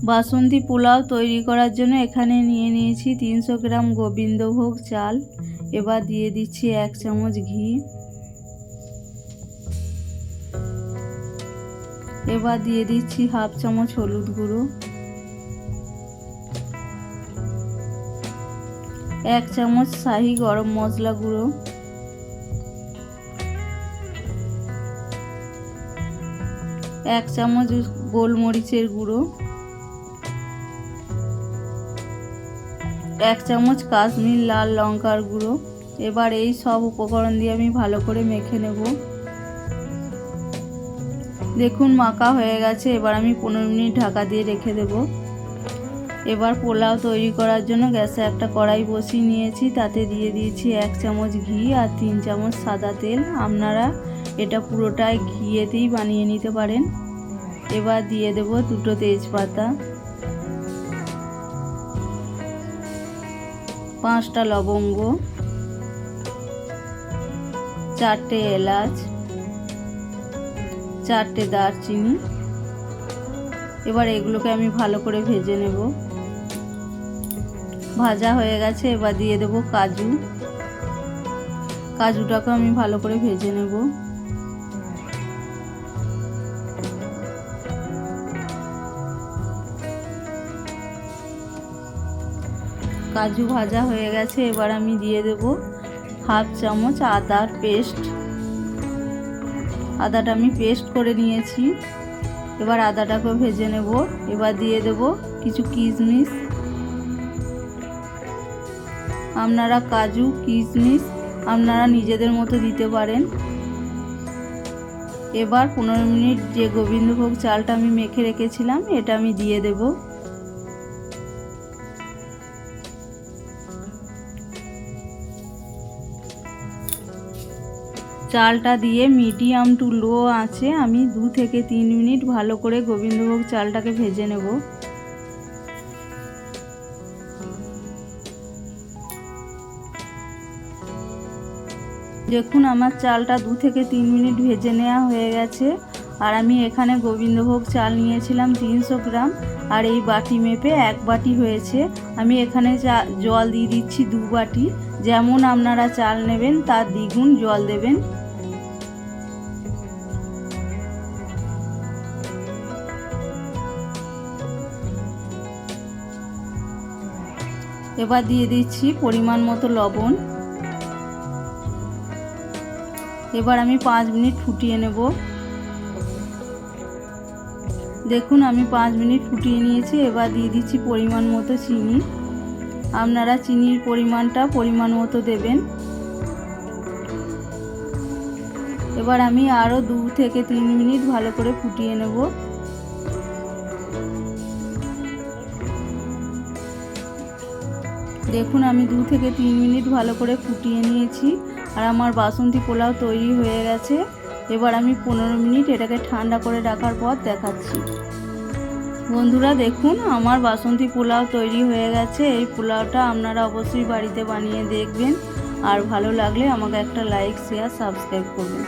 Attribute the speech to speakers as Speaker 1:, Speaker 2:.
Speaker 1: বাসন্তী পোলাও তৈরি করার জন্য এখানে নিয়ে নিয়েছি 300 গ্রাম গোবিন্দভোগ চাল। এবার দিয়ে দিচ্ছি 1 চামচ ঘি। এবার দিয়ে দিচ্ছি হাফ চামচ হলুদ গুঁড়ো, 1 চামচ শাহি গরম মশলা গুঁড়ো, 1 চামচ গোলমরিচের গুঁড়ো, 1 চামচ কাশ্মীর লাল লঙ্কার গুঁড়ো। এবার এই সব উপকরণ দিয়ে আমি ভালো করে মেখে নেব। দেখুন মাখা হয়ে গেছে। এবার আমি 15 মিনিট ঢাকা দিয়ে রেখে দেব। এবার পোলাও তৈরি করার জন্য গ্যাসে একটা কড়াই বসিয়ে নিয়েছি, তাতে দিয়ে দিয়েছি 1 চামচ ঘি আর 3 চামচ সাদা তেল। আপনারা এটা পুরোটাই ঘিয়েতেই বানিয়ে নিতে পারেন। এবার দিয়ে দেব 2টো তেজপাতা, 5টা লবঙ্গ, 4টে এলাচ, 4টে দারচিনি। এবার এগুলোকে আমি ভালো করে ভেজে নেব। ভাজা হয়ে গেছে। এবার দিয়ে দেব কাজু। কাজুটাকে আমি ভালো করে ভেজে নেব। কাজু ভাজা হয়ে গেছে। এবার আমি দিয়ে দেব হাফ চামচ আদার পেস্ট। আদাটা আমি পেস্ট করে নিয়েছি। এবার আদাটাকে ভেজে নেব। এবার দিয়ে দেব কিছু কিশমিশ। আপনারা কাজু কিশমিশ আপনারা নিজেদের মতো দিতে পারেন। এবার 15 মিনিট যে গোবিন্দভোগ চালটা আমি মেখে রেখেছিলাম এটা আমি দিয়ে দেব। চালটা দিয়ে মিডিয়াম টু লো আঁচে আমি 2 থেকে 3 মিনিট ভালো করে গোবিন্দভোগ চালটাকে ভেজে নেব। দেখুন আমার চালটা 2 থেকে 3 মিনিট ভেজে নেওয়া হয়ে গেছে। আর আমি এখানে গোবিন্দভোগ চাল নিয়েছিলাম 300 গ্রাম, আর এই বাটি মেপে 1 বাটি হয়েছে। আমি এখানে জল দিয়ে দিচ্ছি 2 বাটি। যেমন আপনারা চাল নেবেন তার দ্বিগুণ জল দেবেন। এবার দিয়ে দিচ্ছি পরিমাণ মতো লবণ। এবার আমি 5 মিনিট ফুটিয়ে নেব। দেখুন আমি 5 মিনিট ফুটিয়ে নিয়েছি। এবার দিয়ে দিচ্ছি পরিমাণ মতো চিনি। আপনারা চিনির পরিমাণটা পরিমাণ মতো দেবেন। এবার আমি আরও 2 থেকে 3 মিনিট ভালো করে ফুটিয়ে নেব। দেখুন আমি 2 থেকে 3 মিনিট ভালো করে ফুটিয়ে নিয়েছি আর আমার বাসন্তী পোলাও তৈরি হয়ে গেছে। এবার আমি 15 মিনিট এটাকে ঠান্ডা করে রাখার পর দেখাচ্ছি। বন্ধুরা দেখুন আমার বাসন্তী পোলাও তৈরি হয়ে গেছে। এই পোলাওটা আপনারা অবশ্যই বাড়িতে বানিয়ে দেখবেন, আর ভালো লাগলে আমাকে একটা লাইক শেয়ার সাবস্ক্রাইব করবেন।